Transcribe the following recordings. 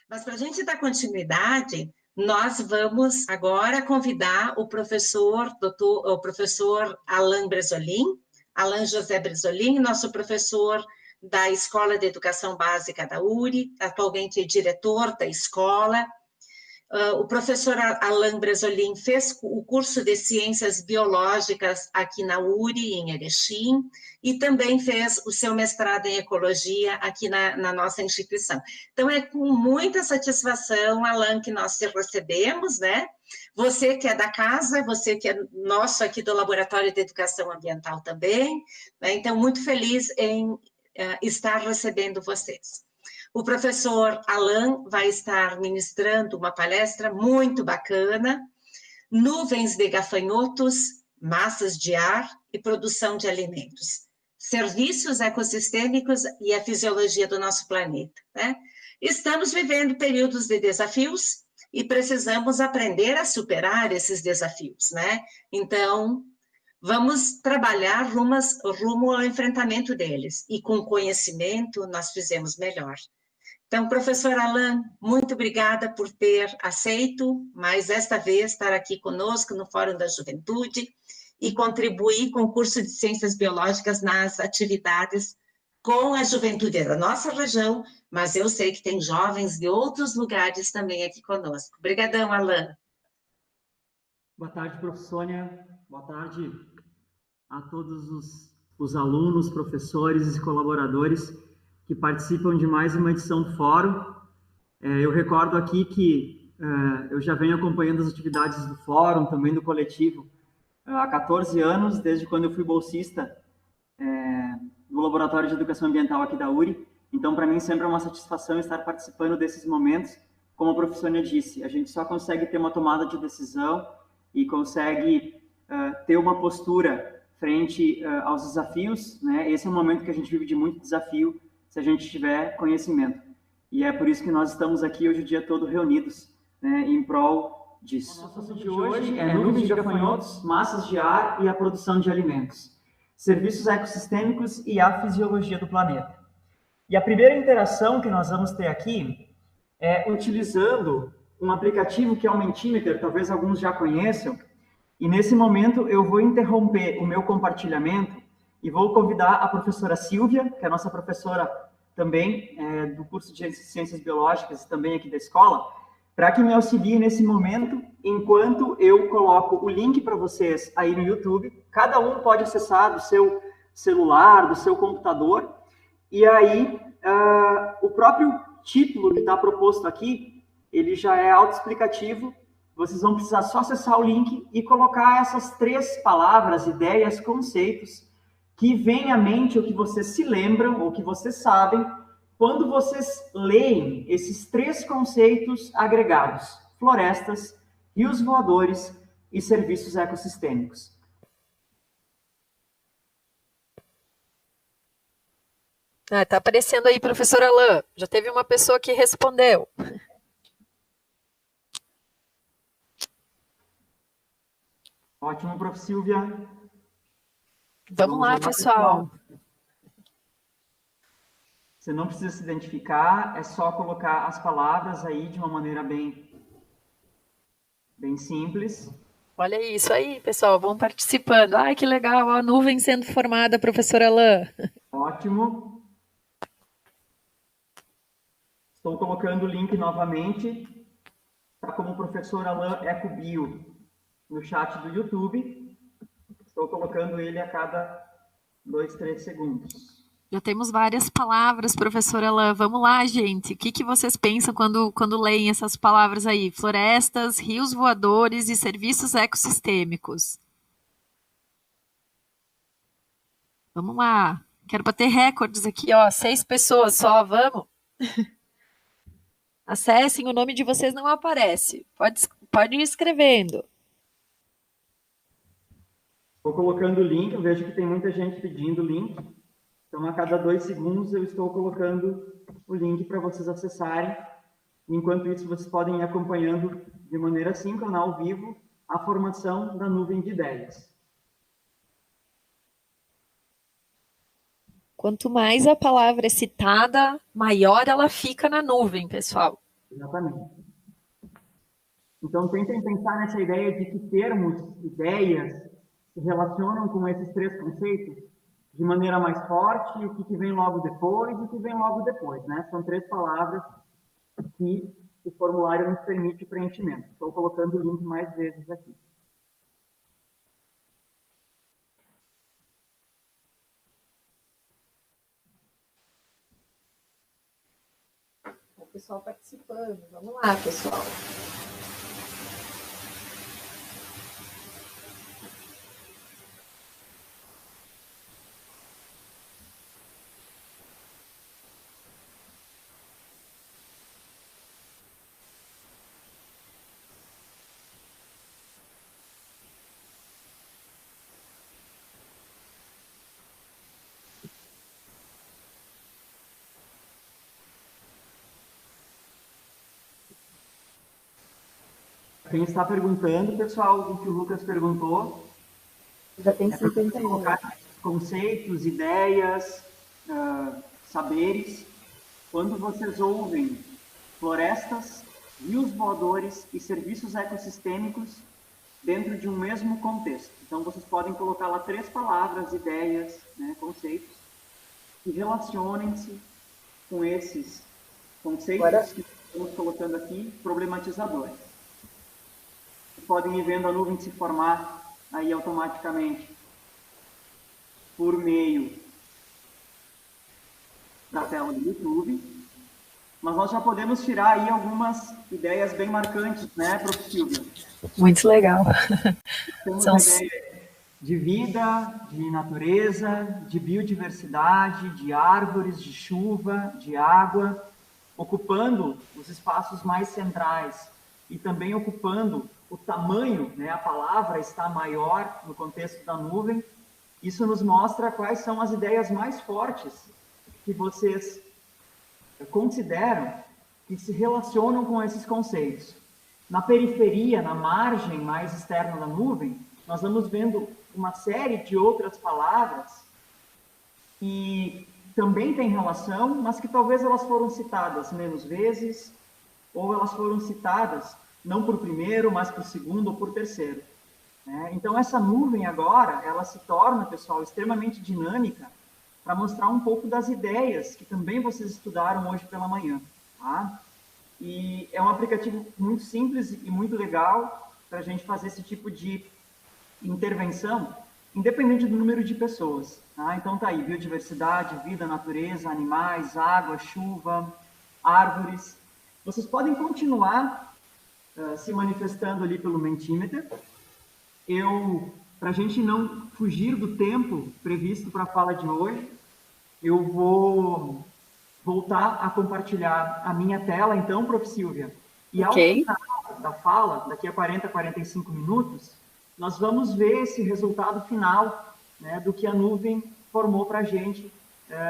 Mas para a gente dar continuidade, nós vamos agora convidar o professor Alain Bresolim, Alain José Bresolim, nosso professor da Escola de Educação Básica da URI, atualmente é diretor da escola. O professor Alain Bresolim fez o curso de Ciências Biológicas aqui na URI, em Erechim, e também fez o seu mestrado em Ecologia aqui na nossa instituição. Então, é com muita satisfação, Alain, que nós te recebemos, né? Você que é da casa, você que é nosso aqui do Laboratório de Educação Ambiental também, né? Então, muito feliz em estar recebendo vocês. O professor Alain vai estar ministrando uma palestra muito bacana, Nuvens de Gafanhotos, Massas de Ar e Produção de Alimentos, Serviços Ecossistêmicos e a Fisiologia do Nosso Planeta, né? Estamos vivendo períodos de desafios e precisamos aprender a superar esses desafios, né? Então, vamos trabalhar rumo ao enfrentamento deles, e com conhecimento nós fizemos melhor. Então, professor Alain, muito obrigada por ter aceito, mais esta vez, estar aqui conosco no Fórum da Juventude e contribuir com o curso de Ciências Biológicas nas atividades com a juventude da nossa região, mas eu sei que tem jovens de outros lugares também aqui conosco. Obrigadão, Alain. Boa tarde, professora. Boa tarde a todos os alunos, professores e colaboradores que participam de mais uma edição do Fórum. Eu recordo aqui que eu já venho acompanhando as atividades do Fórum, também do coletivo, há 14 anos, desde quando eu fui bolsista no Laboratório de Educação Ambiental aqui da URI. Então, para mim, sempre é uma satisfação estar participando desses momentos. Como a professora disse, a gente só consegue ter uma tomada de decisão e consegue ter uma postura frente aos desafios, né? Esse é um momento que a gente vive de muito desafio, se a gente tiver conhecimento. E é por isso que nós estamos aqui hoje o dia todo reunidos, né, em prol disso. O nosso assunto de hoje é nuvens de gafanhotos, massas de ar e a produção de alimentos, serviços ecossistêmicos e a fisiologia do planeta. E a primeira interação que nós vamos ter aqui é utilizando um aplicativo que é o Mentimeter, talvez alguns já conheçam, e nesse momento eu vou interromper o meu compartilhamento e vou convidar a professora Silvia, que é a nossa professora também do curso de Ciências Biológicas e também aqui da escola, para que me auxilie nesse momento, enquanto eu coloco o link para vocês aí no YouTube. Cada um pode acessar do seu celular, do seu computador, e aí o próprio título que está proposto aqui, ele já é autoexplicativo. Vocês vão precisar só acessar o link e colocar essas 3 palavras, ideias, conceitos que vêm à mente, ou que vocês se lembram, ou que vocês sabem, quando vocês leem esses 3 conceitos agregados: florestas, rios voadores e serviços ecossistêmicos. Tá aparecendo aí, professor Alain. Já teve uma pessoa que respondeu. Ótimo, prof. Silvia. Vamos lá, pessoal. Você não precisa se identificar, é só colocar as palavras aí de uma maneira bem simples. Olha isso aí, pessoal, vão participando. Ai, que legal, a nuvem sendo formada, professor Alain. Ótimo. Estou colocando o link novamente, tá como o professor Alain Ecobio no chat do YouTube. Estou colocando ele a cada 2, 3 segundos. Já temos várias palavras, professor Alain. Vamos lá, gente. O que vocês pensam quando leem essas palavras aí? Florestas, rios voadores e serviços ecossistêmicos. Vamos lá. Quero bater recordes aqui, ó. 6 pessoas só, vamos? Acessem, o nome de vocês não aparece. Pode ir escrevendo. Estou colocando o link, eu vejo que tem muita gente pedindo o link. Então, a cada 2 segundos, eu estou colocando o link para vocês acessarem. Enquanto isso, vocês podem ir acompanhando de maneira síncrona, ao vivo, a formação da nuvem de ideias. Quanto mais a palavra é citada, maior ela fica na nuvem, pessoal. Exatamente. Então, tentem pensar nessa ideia de que termos, ideias, se relacionam com esses três conceitos de maneira mais forte, o que vem logo depois e o que vem logo depois, né? São três palavras que o formulário nos permite preenchimento. Estou colocando o link mais vezes aqui. O pessoal participando. Vamos lá, pessoal. Quem está perguntando, pessoal, o que o Lucas perguntou, Já tem 51. Colocar conceitos, ideias, saberes. Quando vocês ouvem florestas, rios voadores e serviços ecossistêmicos dentro de um mesmo contexto. Então, vocês podem colocar lá três palavras, ideias, né, conceitos, que relacionem-se com esses conceitos que estamos colocando aqui, problematizadores. Vocês podem ir vendo a nuvem se formar aí automaticamente por meio da tela do YouTube, mas nós já podemos tirar aí algumas ideias bem marcantes, né, Prof. Silvia? Muito legal. Temos a ideia de vida, de natureza, de biodiversidade, de árvores, de chuva, de água, ocupando os espaços mais centrais e também ocupando o tamanho, né, a palavra está maior no contexto da nuvem. Isso nos mostra quais são as ideias mais fortes que vocês consideram que se relacionam com esses conceitos. Na periferia, na margem mais externa da nuvem, nós vamos vendo uma série de outras palavras que também têm relação, mas que talvez elas foram citadas menos vezes, ou elas foram citadas não por primeiro, mas por segundo ou por terceiro. Então, essa nuvem agora, ela se torna, pessoal, extremamente dinâmica para mostrar um pouco das ideias que também vocês estudaram hoje pela manhã. Tá? E é um aplicativo muito simples e muito legal para a gente fazer esse tipo de intervenção, independente do número de pessoas. Tá? Então, tá aí, biodiversidade, vida, natureza, animais, água, chuva, árvores. Vocês podem continuar se manifestando ali pelo Mentimeter. Para a gente não fugir do tempo previsto para a fala de hoje, eu vou voltar a compartilhar a minha tela, então, Prof. Silvia. E ao final da fala, daqui a 40, 45 minutos, nós vamos ver esse resultado final, né, do que a nuvem formou para a gente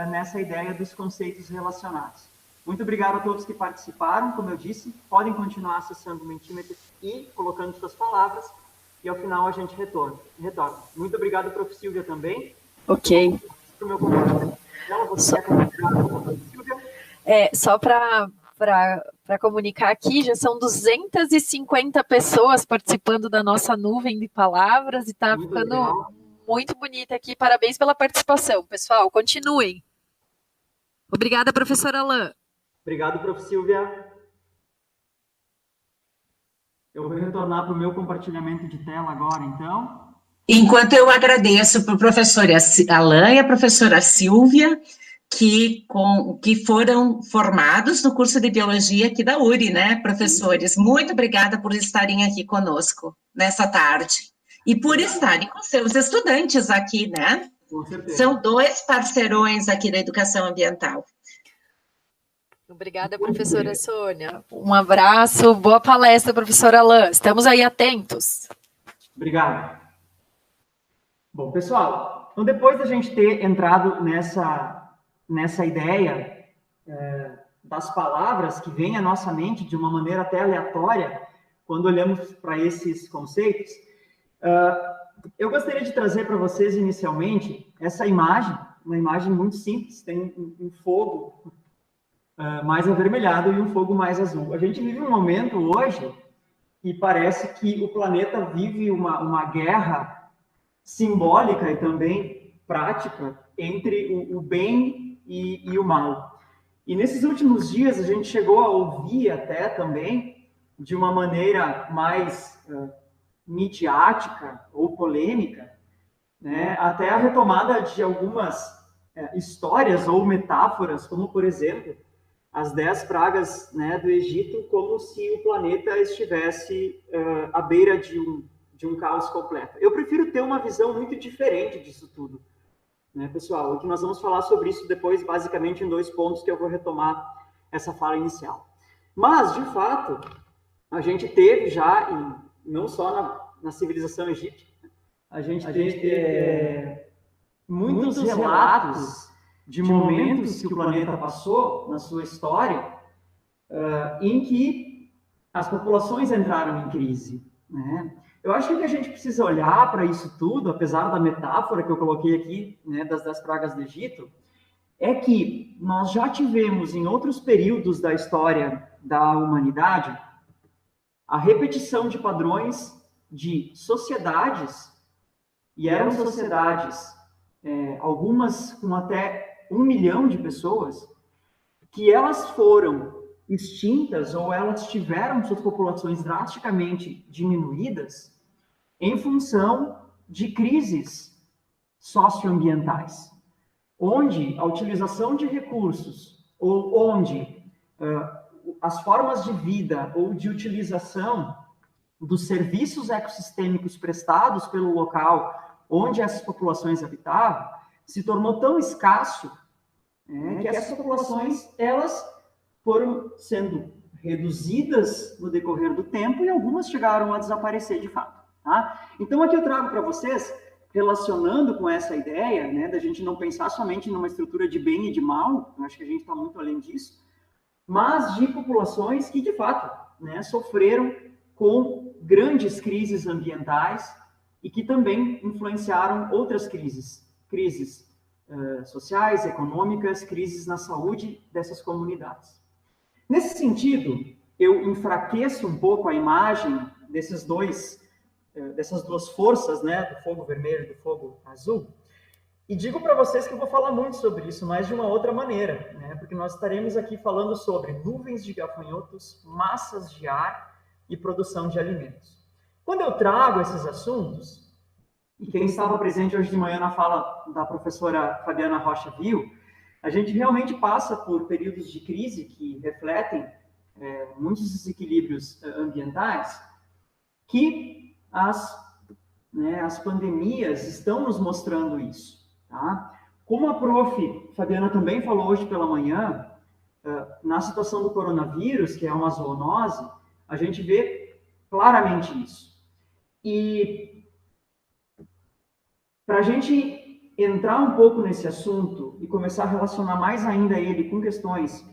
nessa ideia dos conceitos relacionados. Muito obrigado a todos que participaram. Como eu disse, podem continuar acessando o Mentimeter e colocando suas palavras, e ao final a gente retorna. Muito obrigado, Prof. Silvia, também. Ok. Para o meu comportamento. Você quer compartilhar, Prof. Silvia? Só para comunicar aqui, já são 250 pessoas participando da nossa nuvem de palavras, e está ficando legal. Muito bonita aqui. Parabéns pela participação, pessoal. Continuem. Obrigada, professora Alain. Obrigado, Prof. Silvia. Eu vou retornar para o meu compartilhamento de tela agora, então. Enquanto eu agradeço para o professor Alain e a professora Silvia, que foram formados no curso de Biologia aqui da URI, né, professores? Muito obrigada por estarem aqui conosco nessa tarde. E por estarem com seus estudantes aqui, né? Com certeza. São dois parceirões aqui da educação ambiental. Obrigada, professora Sônia. Um abraço, boa palestra, professora Alain. Estamos aí atentos. Obrigado. Bom, pessoal, então depois da gente ter entrado nessa ideia das palavras que vêm à nossa mente de uma maneira até aleatória, quando olhamos para esses conceitos, eu gostaria de trazer para vocês inicialmente essa imagem, uma imagem muito simples, tem um fogo mais avermelhado e um fogo mais azul. A gente vive um momento hoje e parece que o planeta vive uma guerra simbólica e também prática entre o bem e o mal. E nesses últimos dias a gente chegou a ouvir até também, de uma maneira mais midiática ou polêmica, né, até a retomada de algumas histórias ou metáforas, como, por exemplo, as 10 pragas, né, do Egito, como se o planeta estivesse à beira de um caos completo. Eu prefiro ter uma visão muito diferente disso tudo, né, pessoal? E que nós vamos falar sobre isso depois, basicamente, em 2 pontos que eu vou retomar essa fala inicial. Mas, de fato, a gente teve já, não só na civilização egípcia, a gente teve muitos relatos de momentos que o planeta passou na sua história em que as populações entraram em crise, né? Eu acho que a gente precisa olhar para isso tudo, apesar da metáfora que eu coloquei aqui, né, das pragas do Egito, é que nós já tivemos em outros períodos da história da humanidade a repetição de padrões de sociedades, e eram sociedades, algumas com até 1 milhão de pessoas, que elas foram extintas ou elas tiveram suas populações drasticamente diminuídas em função de crises socioambientais, onde a utilização de recursos ou onde as formas de vida ou de utilização dos serviços ecossistêmicos prestados pelo local onde essas populações habitavam se tornou tão escasso, que essas populações elas foram sendo reduzidas no decorrer do tempo e algumas chegaram a desaparecer de fato. Tá? Então aqui eu trago para vocês, relacionando com essa ideia, né, da gente não pensar somente numa estrutura de bem e de mal, eu acho que a gente está muito além disso, mas de populações que de fato, né, sofreram com grandes crises ambientais e que também influenciaram outras crises sociais, econômicas, crises na saúde dessas comunidades. Nesse sentido, eu enfraqueço um pouco a imagem dessas duas forças, né, do fogo vermelho e do fogo azul, e digo para vocês que eu vou falar muito sobre isso, mas de uma outra maneira, né, porque nós estaremos aqui falando sobre nuvens de gafanhotos, massas de ar e produção de alimentos. Quando eu trago esses assuntos, e quem estava presente hoje de manhã na fala da professora Fabiana Rocha viu, a gente realmente passa por períodos de crise que refletem muitos desequilíbrios ambientais, que as pandemias estão nos mostrando isso. Tá? Como a prof. Fabiana também falou hoje pela manhã, na situação do coronavírus, que é uma zoonose, a gente vê claramente isso. E para a gente entrar um pouco nesse assunto e começar a relacionar mais ainda ele com questões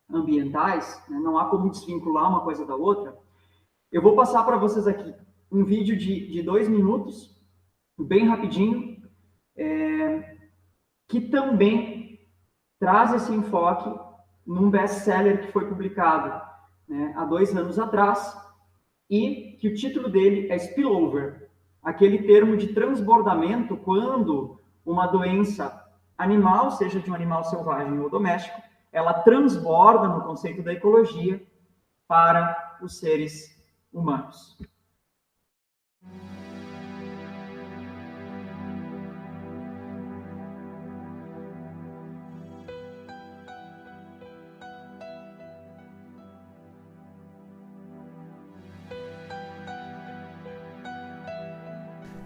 ambientais, né, não há como desvincular uma coisa da outra, eu vou passar para vocês aqui um vídeo de 2 minutos, bem rapidinho, que também traz esse enfoque num best-seller que foi publicado, né, há 2 anos atrás, e que o título dele é Spillover, aquele termo de transbordamento quando uma doença animal, seja de um animal selvagem ou doméstico, ela transborda no conceito da ecologia para os seres humanos.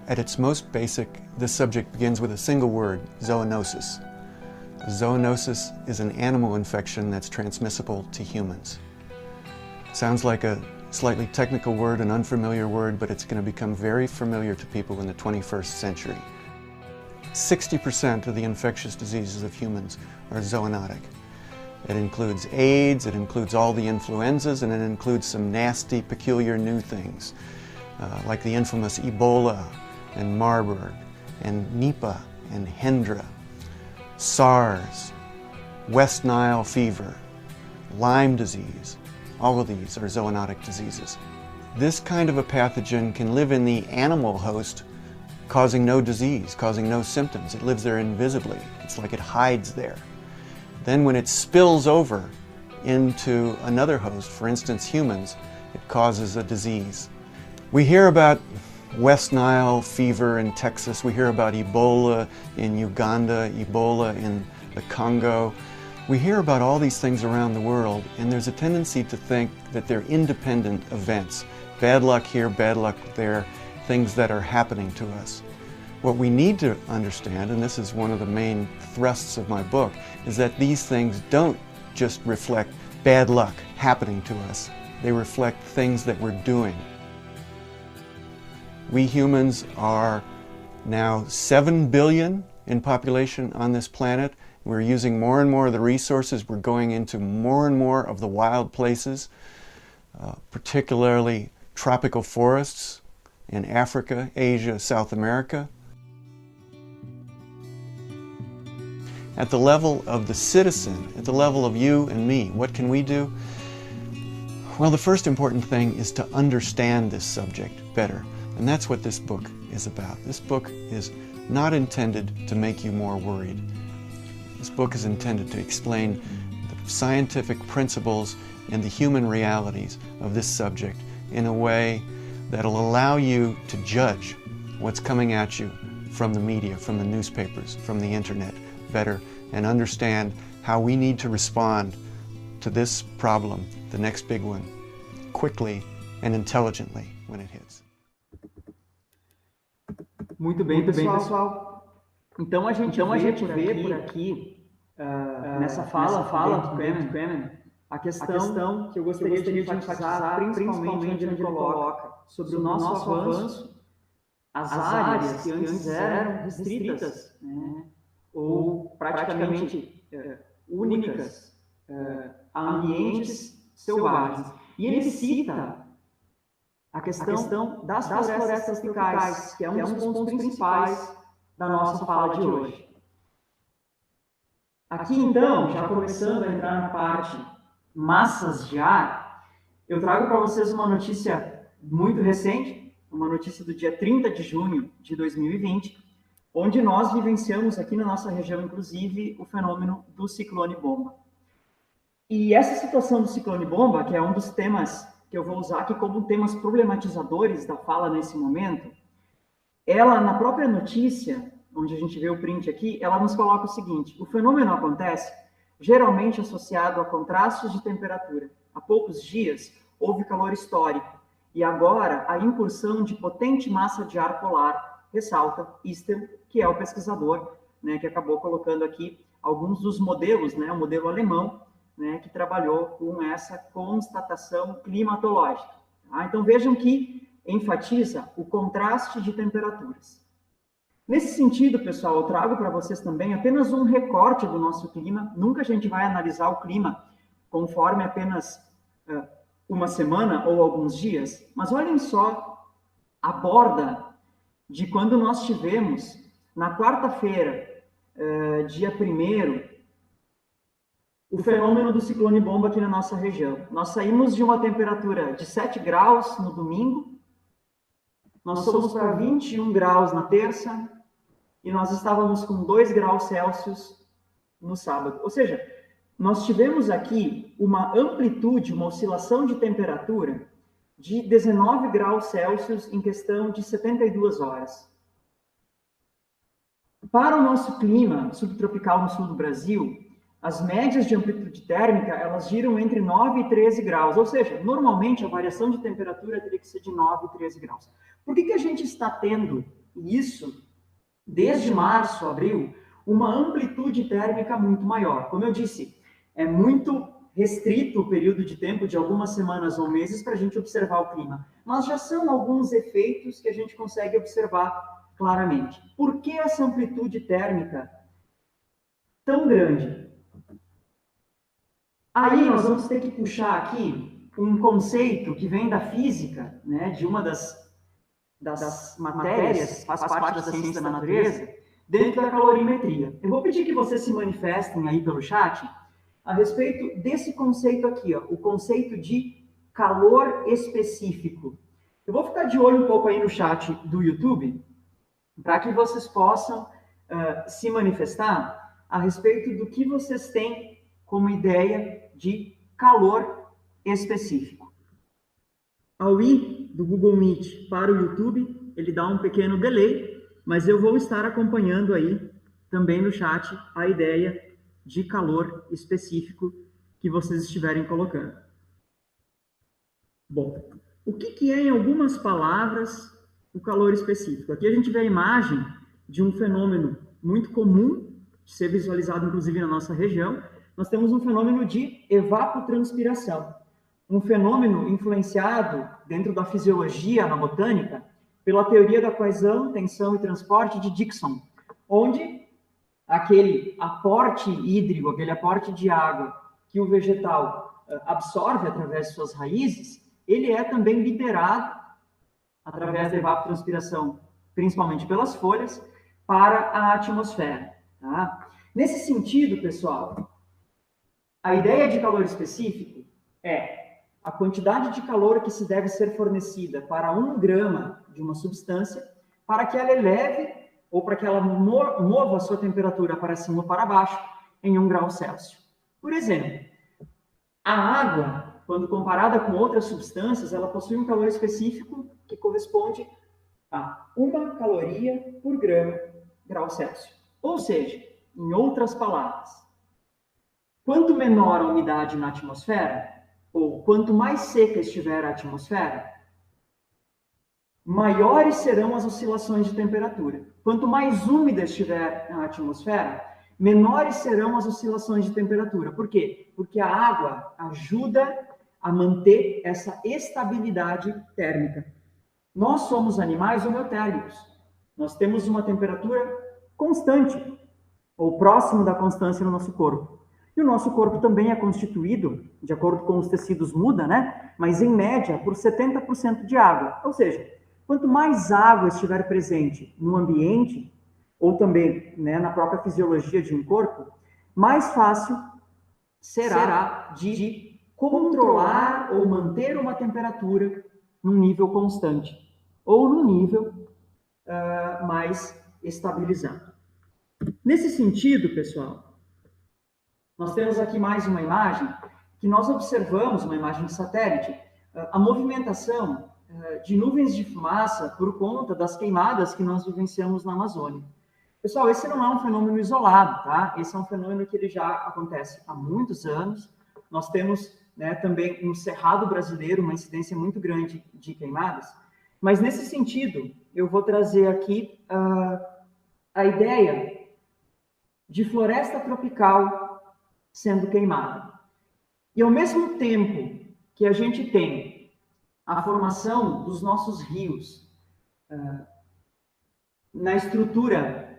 At its most basic, this subject begins with a single word, zoonosis. Zoonosis is an animal infection that's transmissible to humans. It sounds like a slightly technical word, an unfamiliar word, but it's going to become very familiar to people in the 21st century. 60% of the infectious diseases of humans are zoonotic. It includes AIDS, it includes all the influenzas, and it includes some nasty, peculiar new things, like the infamous Ebola, and Marburg, and Nipah, and Hendra, SARS, West Nile fever, Lyme disease. All of these are zoonotic diseases. This kind of a pathogen can live in the animal host, causing no disease, causing no symptoms. It lives there invisibly. It's like it hides there. Then when it spills over into another host, for instance humans, it causes a disease. We hear about West Nile fever in Texas. We hear about Ebola in Uganda, Ebola in the Congo. We hear about all these things around the world, and there's a tendency to think that they're independent events. Bad luck here, bad luck there, things that are happening to us. What we need to understand, and this is one of the main thrusts of my book, is that these things don't just reflect bad luck happening to us. They reflect things that we're doing. We humans are now 7 billion in population on this planet. We're using more and more of the resources. We're going into more and more of the wild places, particularly tropical forests in Africa, Asia, South America. At the level of the citizen, at the level of you and me, what can we do? Well, the first important thing is to understand this subject better. And that's what this book is about. This book is not intended to make you more worried. This book is intended to explain the scientific principles and the human realities of this subject in a way that'll allow you to judge what's coming at you from the media, from the newspapers, from the internet better, and understand how we need to respond to this problem, the next big one, quickly and intelligently when it hits. Muito bem, pessoal. Então a gente vê por aqui, nessa fala do David Cremen, a questão que eu gostaria de enfatizar, principalmente onde ele coloca sobre o nosso avanço, as áreas que antes eram restritas, né, ou praticamente únicas a ambientes selvagens. E ele cita a questão das florestas tropicais, que é um dos pontos principais da nossa fala de hoje. Aqui, então, já começando a entrar na parte massas de ar, eu trago para vocês uma notícia muito recente, uma notícia do dia 30 de junho de 2020, onde nós vivenciamos aqui na nossa região, inclusive, o fenômeno do ciclone bomba. E essa situação do ciclone bomba, que é um dos temas que eu vou usar aqui como temas problematizadores da fala nesse momento, ela, na própria notícia, onde a gente vê o print aqui, ela nos coloca o seguinte: o fenômeno acontece geralmente associado a contrastes de temperatura. Há poucos dias houve calor histórico, e agora a incursão de potente massa de ar polar, ressalta Istel, que é o pesquisador, né, que acabou colocando aqui alguns dos modelos, né, o modelo alemão, né, que trabalhou com essa constatação climatológica. Tá? Então vejam que enfatiza o contraste de temperaturas. Nesse sentido, pessoal, eu trago para vocês também apenas um recorte do nosso clima. Nunca a gente vai analisar o clima conforme apenas uma semana ou alguns dias, mas olhem só a borda de quando nós tivemos, na quarta-feira, dia 1º, o fenômeno do ciclone bomba aqui na nossa região. Nós saímos de uma temperatura de 7 graus no domingo, nós fomos para 21 graus na terça, e nós estávamos com 2 graus Celsius no sábado. Ou seja, nós tivemos aqui uma amplitude, uma oscilação de temperatura de 19 graus Celsius em questão de 72 horas. Para o nosso clima subtropical no sul do Brasil, as médias de amplitude térmica, elas giram entre 9 e 13 graus, ou seja, normalmente a variação de temperatura teria que ser de 9 e 13 graus. Por que a gente está tendo isso, desde março, abril, uma amplitude térmica muito maior? Como eu disse, é muito restrito o período de tempo de algumas semanas ou meses para a gente observar o clima, mas já são alguns efeitos que a gente consegue observar claramente. Por que essa amplitude térmica tão grande? Aí nós vamos ter que puxar aqui um conceito que vem da física, né, de uma das matérias que faz parte da ciência da natureza, dentro da calorimetria. Eu vou pedir que vocês se manifestem aí pelo chat a respeito desse conceito aqui, ó, o conceito de calor específico. Eu vou ficar de olho um pouco aí no chat do YouTube, para que vocês possam se manifestar a respeito do que vocês têm como ideia de calor específico. Ao ir do Google Meet para o YouTube, ele dá um pequeno delay, mas eu vou estar acompanhando aí também no chat a ideia de calor específico que vocês estiverem colocando. Bom, o que é, em algumas palavras, o calor específico? Aqui a gente vê a imagem de um fenômeno muito comum, de ser visualizado inclusive na nossa região. Nós temos um fenômeno de evapotranspiração, um fenômeno influenciado dentro da fisiologia, na botânica, pela teoria da coesão, tensão e transporte de Dickson, onde aquele aporte hídrico, aquele aporte de água que o vegetal absorve através de suas raízes, ele é também liberado através da evapotranspiração, principalmente pelas folhas, para a atmosfera. Tá? Nesse sentido, pessoal, a ideia de calor específico é a quantidade de calor que se deve ser fornecida para 1 grama de uma substância para que ela eleve ou para que ela mova a sua temperatura para cima ou para baixo em 1 grau Celsius. Por exemplo, a água, quando comparada com outras substâncias, ela possui um calor específico que corresponde a 1 caloria por grau Celsius. Ou seja, em outras palavras, quanto menor a umidade na atmosfera, ou quanto mais seca estiver a atmosfera, maiores serão as oscilações de temperatura. Quanto mais úmida estiver a atmosfera, menores serão as oscilações de temperatura. Por quê? Porque a água ajuda a manter essa estabilidade térmica. Nós somos animais homeotérmicos. Nós temos uma temperatura constante, ou próximo da constância no nosso corpo. E o nosso corpo também é constituído, de acordo com os tecidos muda, né? Mas em média por 70% de água. Ou seja, quanto mais água estiver presente no ambiente, ou também, né, na própria fisiologia de um corpo, mais fácil será de controlar ou manter uma temperatura num nível constante, ou num nível mais estabilizado. Nesse sentido, pessoal, nós temos aqui mais uma imagem que nós observamos, uma imagem de satélite, a movimentação de nuvens de fumaça por conta das queimadas que nós vivenciamos na Amazônia. Pessoal, esse não é um fenômeno isolado, tá? Esse é um fenômeno que ele já acontece há muitos anos. Nós temos, né, também no Cerrado brasileiro uma incidência muito grande de queimadas. Mas nesse sentido, eu vou trazer aqui a ideia de floresta tropical sendo queimada. E ao mesmo tempo que a gente tem a formação dos nossos rios na estrutura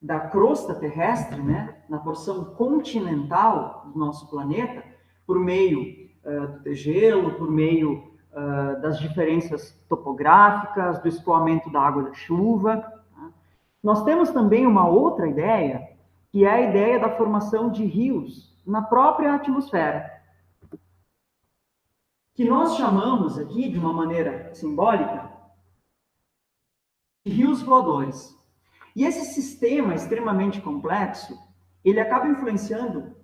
da crosta terrestre, né, na porção continental do nosso planeta, por meio do degelo, por meio das diferenças topográficas, do escoamento da água da chuva. Tá? Nós temos também uma outra ideia, que é a ideia da formação de rios na própria atmosfera, que nós chamamos aqui, de uma maneira simbólica, de rios voadores. E esse sistema extremamente complexo, ele acaba influenciando,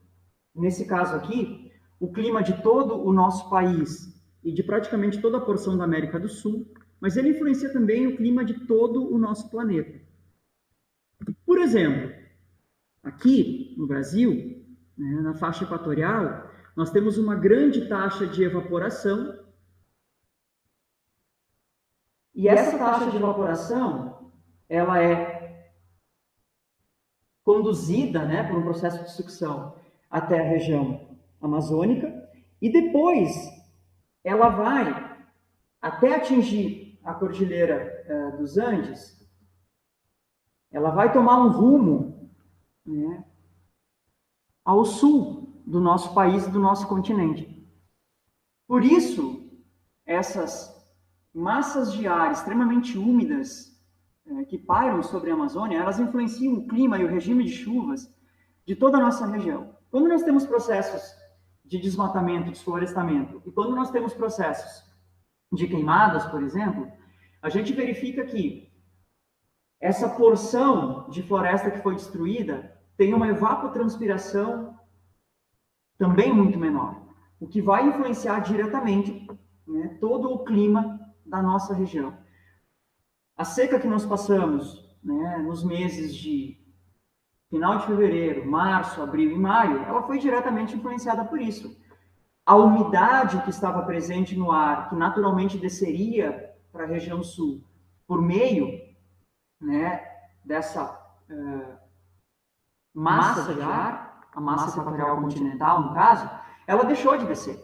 nesse caso aqui, o clima de todo o nosso país e de praticamente toda a porção da América do Sul, mas ele influencia também o clima de todo o nosso planeta. Por exemplo, aqui no Brasil, né, na faixa equatorial, nós temos uma grande taxa de evaporação, e essa taxa de evaporação, ela é conduzida, né, por um processo de sucção até a região amazônica, e depois ela vai até atingir a Cordilheira dos Andes, ela vai tomar um rumo, né, ao sul do nosso país e do nosso continente. Por isso, essas massas de ar extremamente úmidas que pairam sobre a Amazônia, elas influenciam o clima e o regime de chuvas de toda a nossa região. Quando nós temos processos de desmatamento, desflorestamento, e quando nós temos processos de queimadas, por exemplo, a gente verifica que essa porção de floresta que foi destruída tem uma evapotranspiração também muito menor, o que vai influenciar diretamente, né, todo o clima da nossa região. A seca que nós passamos, né, nos meses de final de fevereiro, março, abril e maio, ela foi diretamente influenciada por isso. A umidade que estava presente no ar, que naturalmente desceria para a região sul, por meio, né, dessa massa de ar, a massa equatorial continental, no caso, ela deixou de descer.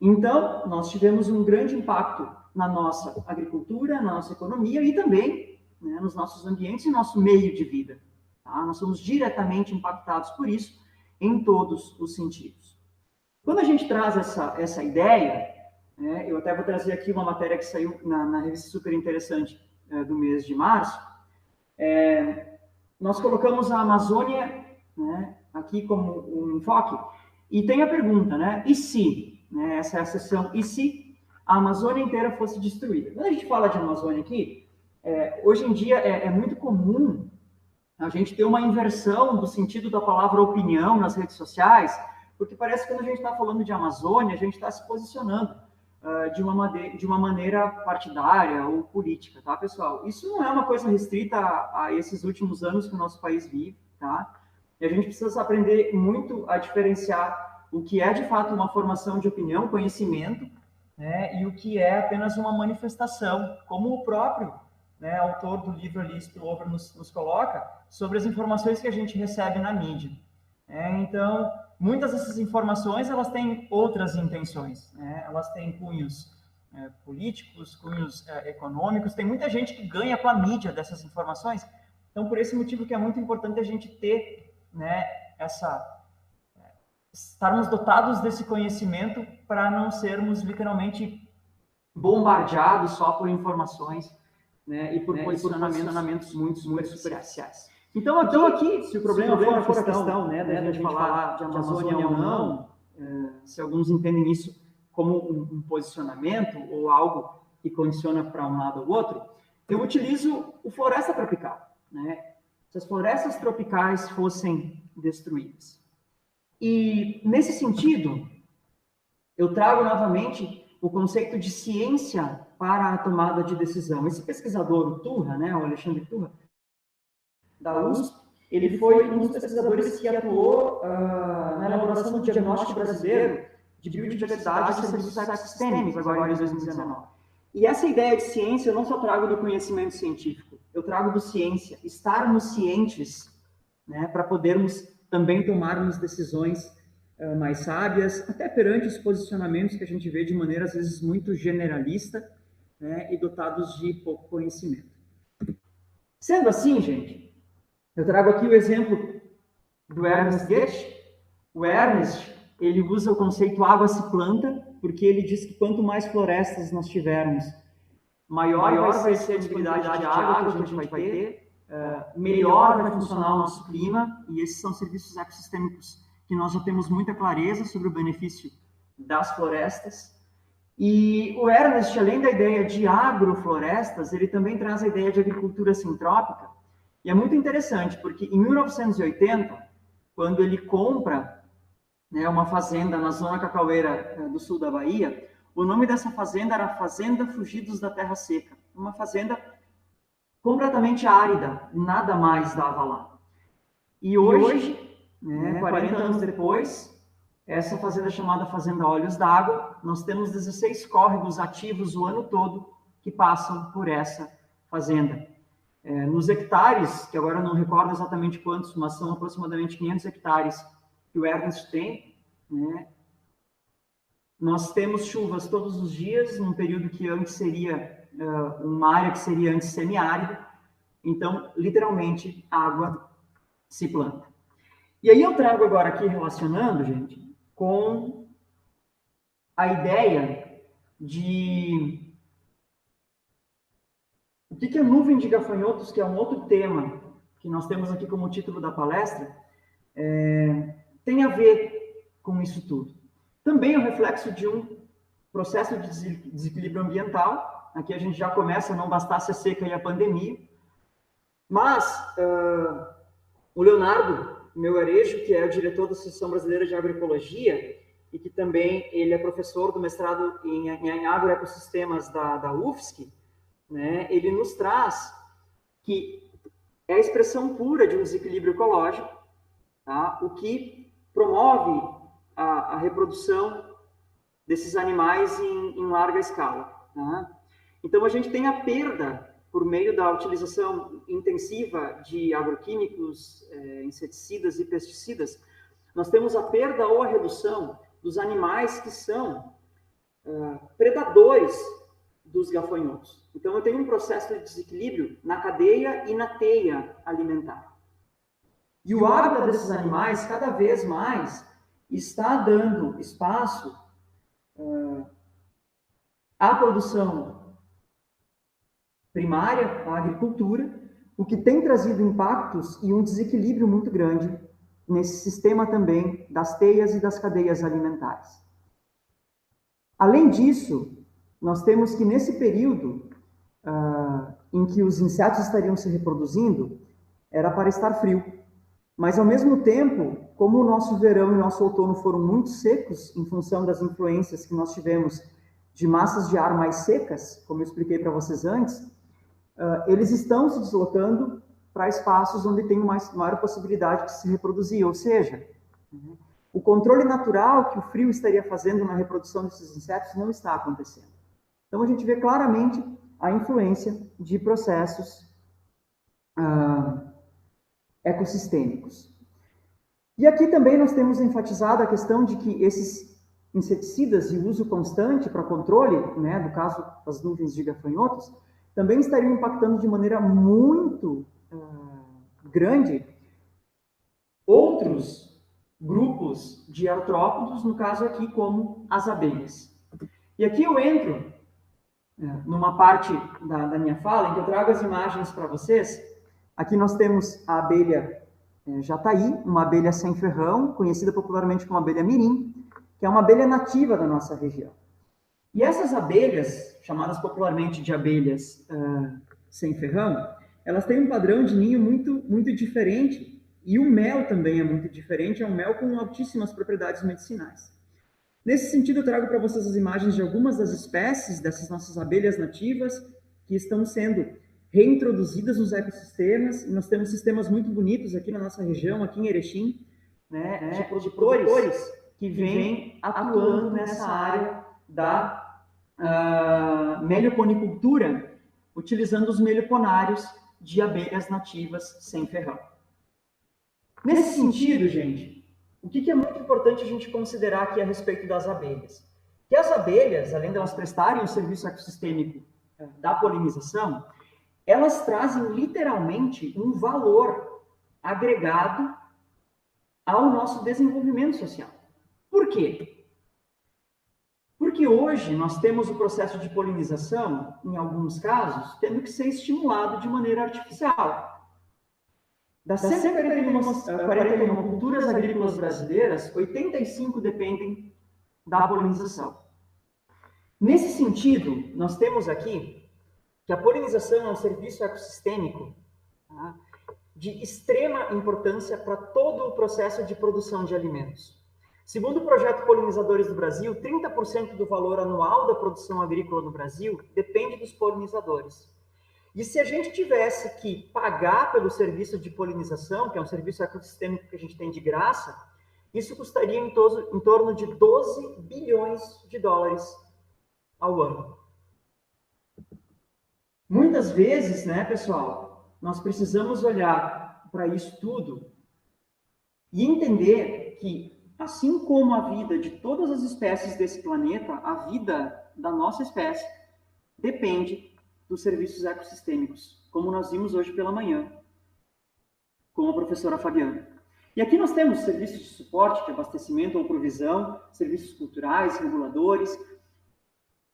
Então, nós tivemos um grande impacto na nossa agricultura, na nossa economia e também, né, nos nossos ambientes e nosso meio de vida. Tá? Nós somos diretamente impactados por isso em todos os sentidos. Quando a gente traz essa ideia, né, eu até vou trazer aqui uma matéria que saiu na revista super interessante do mês de março, nós colocamos a Amazônia, né, aqui como um enfoque, e tem a pergunta, né, e se, né, essa é a seção, e se a Amazônia inteira fosse destruída? Quando a gente fala de Amazônia aqui, hoje em dia é muito comum a gente ter uma inversão do sentido da palavra opinião nas redes sociais, porque parece que quando a gente está falando de Amazônia, a gente está se posicionando de uma maneira partidária ou política, tá, pessoal? Isso não é uma coisa restrita a esses últimos anos que o nosso país vive, tá? E a gente precisa aprender muito a diferenciar o que é, de fato, uma formação de opinião, conhecimento, né, e o que é apenas uma manifestação, como o próprio, né, autor do livro ali, Spillover, nos coloca, sobre as informações que a gente recebe na mídia. Então, muitas dessas informações, elas têm outras intenções, né? Elas têm cunhos políticos, cunhos econômicos, tem muita gente que ganha com a mídia dessas informações. Então, por esse motivo que é muito importante a gente ter, né, estarmos dotados desse conhecimento para não sermos literalmente bombardeados só por informações, né, e por posicionamentos muito superficiais. Então aqui, se o problema for a questão, né, da gente falar de Amazônia ou não, se alguns entendem isso como um posicionamento ou algo que condiciona para um lado ou outro, eu utilizo o floresta tropical, né? Se as florestas tropicais fossem destruídas. E, nesse sentido, eu trago novamente o conceito de ciência para a tomada de decisão. Esse pesquisador, o Turra, né, o Alexandre Turra, da USP, ele foi um dos pesquisadores que atuou na elaboração do diagnóstico brasileiro de biodiversidade e serviços ecossistêmicos, agora em 2019. E essa ideia de ciência eu não só trago do conhecimento científico, eu trago do ciência, estarmos cientes, né, para podermos também tomarmos decisões mais sábias, até perante os posicionamentos que a gente vê de maneira, às vezes, muito generalista, né, e dotados de pouco conhecimento. Sendo assim, gente, eu trago aqui o exemplo do Ernest Goethe. O Ernest, ele usa o conceito água se planta, porque ele diz que quanto mais florestas nós tivermos, maior vai ser a disponibilidade de água que a gente vai ter, melhor vai funcionar o nosso clima, e esses são serviços ecossistêmicos que nós já temos muita clareza sobre o benefício das florestas. E o Ernest, além da ideia de agroflorestas, ele também traz a ideia de agricultura sintrópica. E é muito interessante, porque em 1980, quando ele compra, né, uma fazenda na zona cacaueira do sul da Bahia, o nome dessa fazenda era Fazenda Fugidos da Terra Seca. Uma fazenda completamente árida, nada mais dava lá. E hoje, né, 40 anos depois, essa fazenda chamada Fazenda Olhos d'Água, nós temos 16 córregos ativos o ano todo que passam por essa fazenda. Nos hectares, que agora eu não recordo exatamente quantos, mas são aproximadamente 500 hectares que o Ernest tem, né? Nós temos chuvas todos os dias, num período que antes seria uma área que seria antes semiárida. Então, literalmente, água se planta. E aí eu trago agora aqui, relacionando, gente, com a ideia de o que é nuvem de gafanhotos, que é um outro tema que nós temos aqui como título da palestra. tem a ver com isso tudo. Também é um reflexo de um processo de desequilíbrio ambiental. Aqui a gente já começa, não bastasse a seca e a pandemia. Mas o Leonardo Melgarejo, que é o diretor da Associação Brasileira de Agroecologia, e que também ele é professor do mestrado em agroecossistemas da UFSC, né, ele nos traz que é a expressão pura de um desequilíbrio ecológico, tá, o que promove a reprodução desses animais em larga escala. Tá? Então, a gente tem a perda, por meio da utilização intensiva de agroquímicos, inseticidas e pesticidas, nós temos a perda ou a redução dos animais que são predadores dos gafanhotos. Então, eu tenho um processo de desequilíbrio na cadeia e na teia alimentar. E o hábitat desses animais, cada vez mais, está dando espaço à produção primária, à agricultura, o que tem trazido impactos e um desequilíbrio muito grande nesse sistema também das teias e das cadeias alimentares. Além disso, nós temos que nesse período em que os insetos estariam se reproduzindo, era para estar frio. Mas, ao mesmo tempo, como o nosso verão e o nosso outono foram muito secos, em função das influências que nós tivemos de massas de ar mais secas, como eu expliquei para vocês antes, eles estão se deslocando para espaços onde tem maior possibilidade de se reproduzir, ou seja, o controle natural que o frio estaria fazendo na reprodução desses insetos não está acontecendo. Então, a gente vê claramente a influência de processos ecossistêmicos. E aqui também nós temos enfatizado a questão de que esses inseticidas e uso constante para controle, né, do caso das nuvens de gafanhotos, também estariam impactando de maneira muito grande outros grupos de artrópodos, no caso aqui como as abelhas. E aqui eu entro numa parte da minha fala em que eu trago as imagens para vocês. Aqui nós temos a abelha jataí, uma abelha sem ferrão, conhecida popularmente como abelha mirim, que é uma abelha nativa da nossa região. E essas abelhas, chamadas popularmente de abelhas sem ferrão, elas têm um padrão de ninho muito diferente, e o mel também é muito diferente, é um mel com altíssimas propriedades medicinais. Nesse sentido, eu trago para vocês as imagens de algumas das espécies dessas nossas abelhas nativas que estão sendo reintroduzidas nos ecossistemas, e nós temos sistemas muito bonitos aqui na nossa região, aqui em Erechim, né, de produtores que vêm atuando nessa área da melioponicultura, utilizando os melioponários de abelhas nativas sem ferrão. Nesse sentido, gente, o que é muito importante a gente considerar aqui a respeito das abelhas? Que as abelhas, além de elas prestarem o serviço ecossistêmico da polinização, elas trazem literalmente um valor agregado ao nosso desenvolvimento social. Por quê? Porque hoje nós temos o processo de polinização, em alguns casos, tendo que ser estimulado de maneira artificial. Das 141 culturas agrícolas brasileiras, 85 dependem da polinização. Nesse sentido, nós temos aqui que a polinização é um serviço ecossistêmico, tá, de extrema importância para todo o processo de produção de alimentos. Segundo o projeto Polinizadores do Brasil, 30% do valor anual da produção agrícola no Brasil depende dos polinizadores. E se a gente tivesse que pagar pelo serviço de polinização, que é um serviço ecossistêmico que a gente tem de graça, isso custaria em torno de 12 bilhões de dólares ao ano. Muitas vezes, né, pessoal, nós precisamos olhar para isso tudo e entender que, assim como a vida de todas as espécies desse planeta, a vida da nossa espécie depende dos serviços ecossistêmicos, como nós vimos hoje pela manhã, com a professora Fabiana. E aqui nós temos serviços de suporte, de abastecimento ou provisão, serviços culturais, reguladores.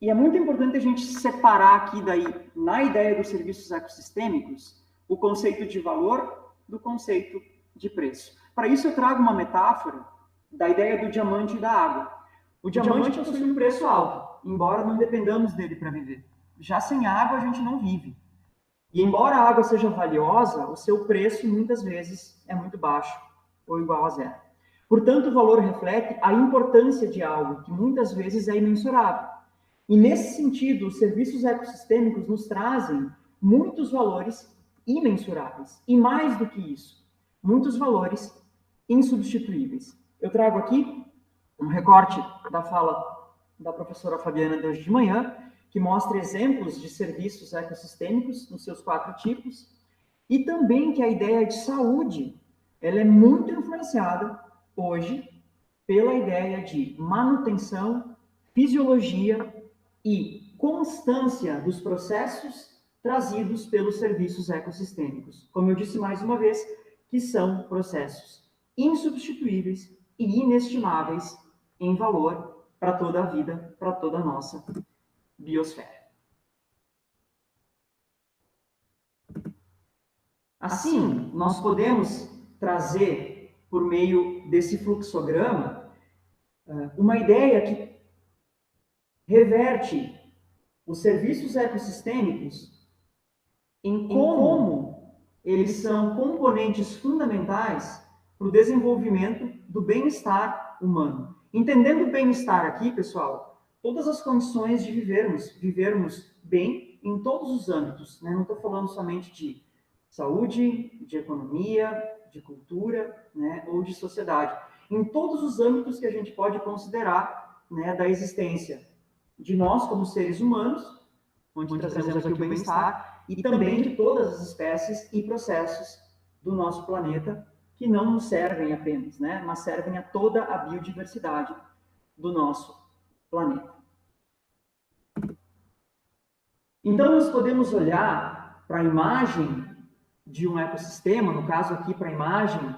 E é muito importante a gente separar aqui daí, na ideia dos serviços ecossistêmicos, o conceito de valor do conceito de preço. Para isso eu trago uma metáfora da ideia do diamante e da água. O diamante possui um preço alto, embora não dependamos dele para viver. Já sem água a gente não vive. E embora a água seja valiosa, o seu preço muitas vezes é muito baixo, ou igual a zero. Portanto, o valor reflete a importância de algo que muitas vezes é imensurável. E nesse sentido, os serviços ecossistêmicos nos trazem muitos valores imensuráveis. E mais do que isso, muitos valores insubstituíveis. Eu trago aqui um recorte da fala da professora Fabiana de hoje de manhã, que mostra exemplos de serviços ecossistêmicos nos seus 4 tipos, e também que a ideia de saúde, ela é muito influenciada hoje pela ideia de manutenção, fisiologia e constância dos processos trazidos pelos serviços ecossistêmicos. Como eu disse mais uma vez, que são processos insubstituíveis e inestimáveis em valor para toda a vida, para toda a nossa biosfera. Assim, nós podemos trazer, por meio desse fluxograma, uma ideia que reverte os serviços ecossistêmicos em como eles são componentes fundamentais para o desenvolvimento do bem-estar humano. Entendendo o bem-estar aqui, pessoal, todas as condições de vivermos bem em todos os âmbitos, né? Não estou falando somente de saúde, de economia, de cultura, né? Ou de sociedade. Em todos os âmbitos que a gente pode considerar, né, da existência de nós como seres humanos, onde trazemos aqui o bem-estar, e também de todas as espécies e processos do nosso planeta, que não nos servem apenas, né, mas servem a toda a biodiversidade do nosso planeta. Então, nós podemos olhar para a imagem de um ecossistema, no caso aqui para a imagem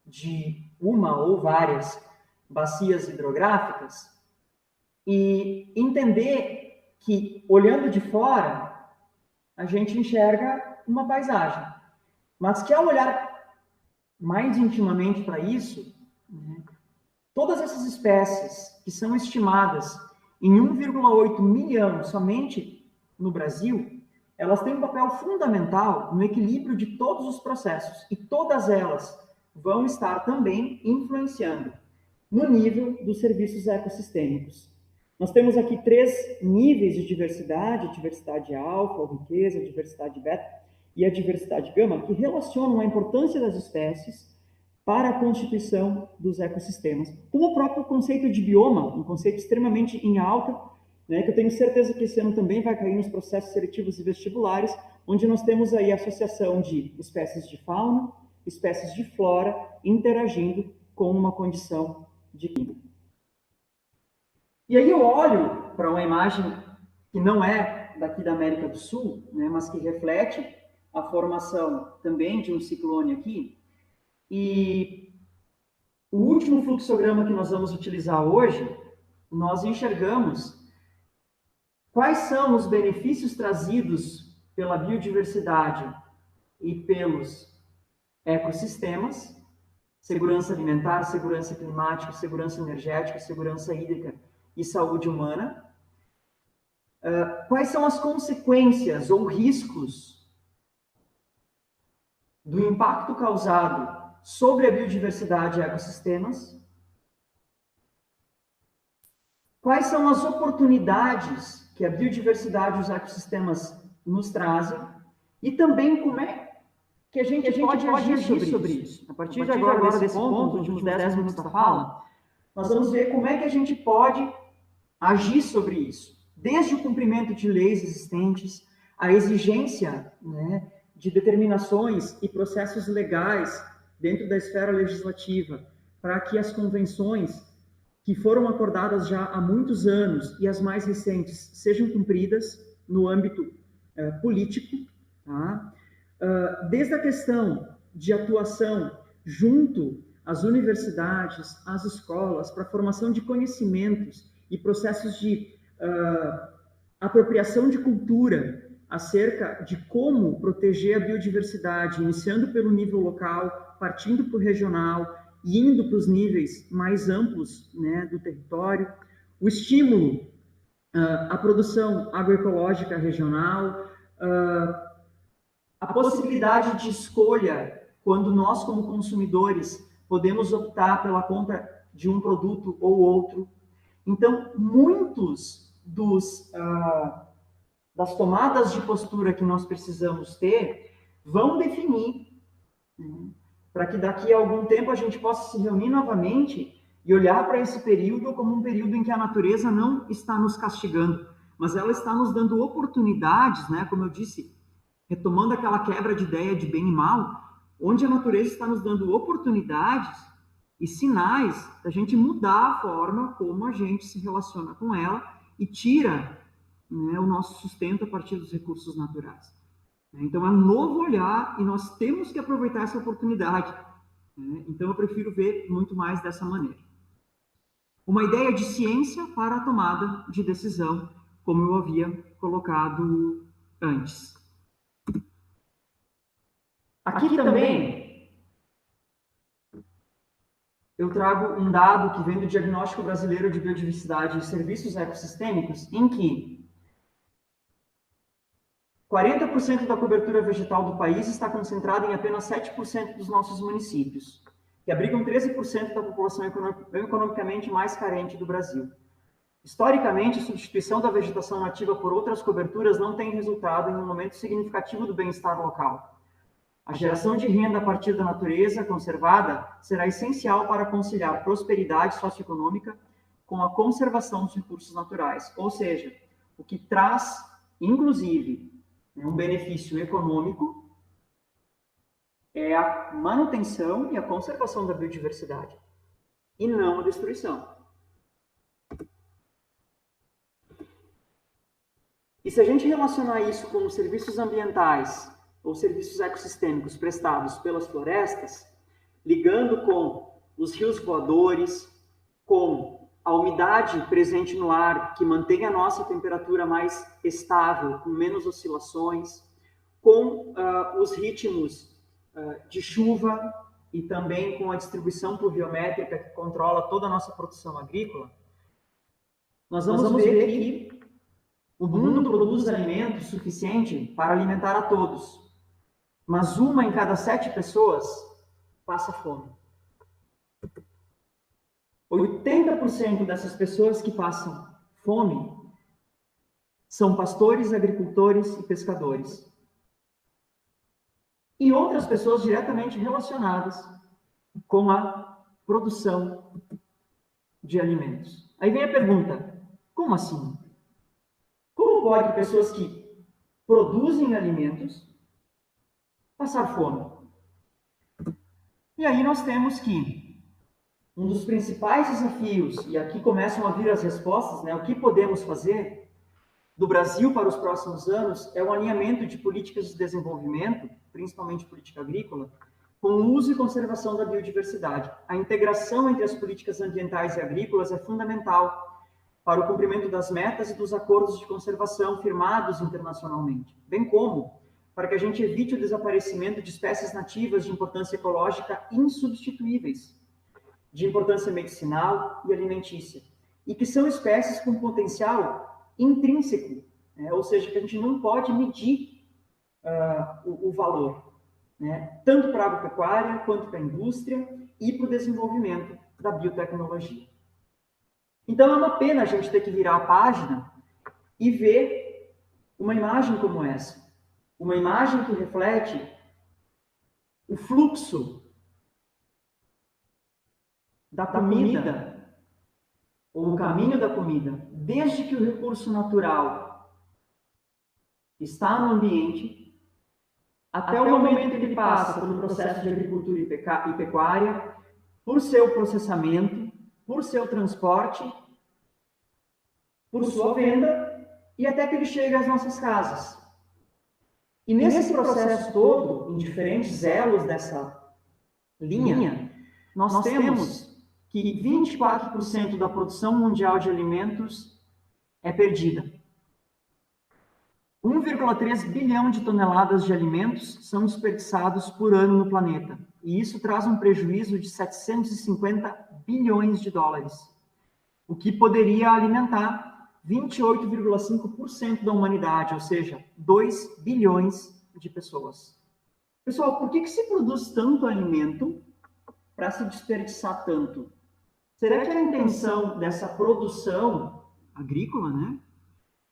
de uma ou várias bacias hidrográficas, e entender que, olhando de fora, a gente enxerga uma paisagem, mas que ao olhar mais intimamente para isso, né, todas essas espécies que são estimadas em 1,8 milhão somente no Brasil, elas têm um papel fundamental no equilíbrio de todos os processos, e todas elas vão estar também influenciando no nível dos serviços ecossistêmicos. Nós temos aqui 3 níveis de diversidade: diversidade alfa, ou riqueza, diversidade beta e a diversidade gama, que relacionam a importância das espécies para a constituição dos ecossistemas. Como o próprio conceito de bioma, um conceito extremamente em alta, né, que eu tenho certeza que esse ano também vai cair nos processos seletivos e vestibulares, onde nós temos aí a associação de espécies de fauna, espécies de flora, interagindo com uma condição de clima. E aí eu olho para uma imagem que não é daqui da América do Sul, né, mas que reflete a formação também de um ciclone aqui, e o último fluxograma que nós vamos utilizar hoje, nós enxergamos quais são os benefícios trazidos pela biodiversidade e pelos ecossistemas: segurança alimentar, segurança climática, segurança energética, segurança hídrica e saúde humana. Quais são as consequências ou riscos do impacto causado sobre a biodiversidade e ecossistemas? Quais são as oportunidades que a biodiversidade e os ecossistemas nos trazem? E também como é que a gente pode agir sobre isso. A partir de agora desse ponto, nos últimos 10 minutos da fala, nós vamos ver como é que a gente pode agir sobre isso. Desde o cumprimento de leis existentes, a exigência, né, de determinações e processos legais dentro da esfera legislativa, para que as convenções que foram acordadas já há muitos anos e as mais recentes sejam cumpridas no âmbito político, tá? Desde a questão de atuação junto às universidades, às escolas, para a formação de conhecimentos e processos de apropriação de cultura acerca de como proteger a biodiversidade, iniciando pelo nível local, partindo para o regional e indo para os níveis mais amplos, né, do território, o estímulo à produção agroecológica regional, a possibilidade de escolha, quando nós, como consumidores, podemos optar pela compra de um produto ou outro. Então, muitos das tomadas de postura que nós precisamos ter vão definir, né, para que daqui a algum tempo a gente possa se reunir novamente e olhar para esse período como um período em que a natureza não está nos castigando, mas ela está nos dando oportunidades, né, como eu disse, retomando aquela quebra de ideia de bem e mal, onde a natureza está nos dando oportunidades e sinais da gente mudar a forma como a gente se relaciona com ela e tira, né, o nosso sustento a partir dos recursos naturais. Então, é um novo olhar e nós temos que aproveitar essa oportunidade. Então, eu prefiro ver muito mais dessa maneira. Uma ideia de ciência para a tomada de decisão, como eu havia colocado antes. Aqui também eu trago um dado que vem do Diagnóstico Brasileiro de Biodiversidade e Serviços Ecossistêmicos, em que 40% da cobertura vegetal do país está concentrada em apenas 7% dos nossos municípios, que abrigam 13% da população economicamente mais carente do Brasil. Historicamente, a substituição da vegetação nativa por outras coberturas não tem resultado em um aumento significativo do bem-estar local. A geração de renda a partir da natureza conservada será essencial para conciliar prosperidade socioeconômica com a conservação dos recursos naturais, ou seja, o que traz, inclusive, um benefício econômico é a manutenção e a conservação da biodiversidade, e não a destruição. E se a gente relacionar isso com os serviços ambientais ou serviços ecossistêmicos prestados pelas florestas, ligando com os rios voadores, com a umidade presente no ar, que mantém a nossa temperatura mais estável, com menos oscilações, com os ritmos de chuva e também com a distribuição pluviométrica que controla toda a nossa produção agrícola, nós vamos ver que o mundo produz alimento suficiente para alimentar a todos, mas 1 em cada 7 pessoas passa fome. 80% dessas pessoas que passam fome são pastores, agricultores e pescadores. E outras pessoas diretamente relacionadas com a produção de alimentos. Aí vem a pergunta, como assim? Como pode pessoas que produzem alimentos passar fome? E aí nós temos que um dos principais desafios, e aqui começam a vir as respostas, né, o que podemos fazer do Brasil para os próximos anos é o alinhamento de políticas de desenvolvimento, principalmente política agrícola, com o uso e conservação da biodiversidade. A integração entre as políticas ambientais e agrícolas é fundamental para o cumprimento das metas e dos acordos de conservação firmados internacionalmente, bem como para que a gente evite o desaparecimento de espécies nativas de importância ecológica insubstituíveis, de importância medicinal e alimentícia, e que são espécies com potencial intrínseco, né? Ou seja, que a gente não pode medir o valor, né? Tanto para a agropecuária, quanto para a indústria e para o desenvolvimento da biotecnologia. Então é uma pena a gente ter que virar a página e ver uma imagem como essa, uma imagem que reflete o fluxo da comida, ou o caminho da comida, desde que o recurso natural está no ambiente, até o momento que ele passa pelo processo de agricultura e pecuária, por seu processamento, por seu transporte, por sua venda, e até que ele chegue às nossas casas. E nesse processo todo, em diferentes elos dessa linha, nós temos que 24% da produção mundial de alimentos é perdida. 1,3 bilhão de toneladas de alimentos são desperdiçados por ano no planeta. e isso traz um prejuízo de 750 bilhões de dólares, o que poderia alimentar 28,5% da humanidade, ou seja, 2 bilhões de pessoas. Pessoal, por que se produz tanto alimento para se desperdiçar tanto? Será que a intenção dessa produção agrícola, né?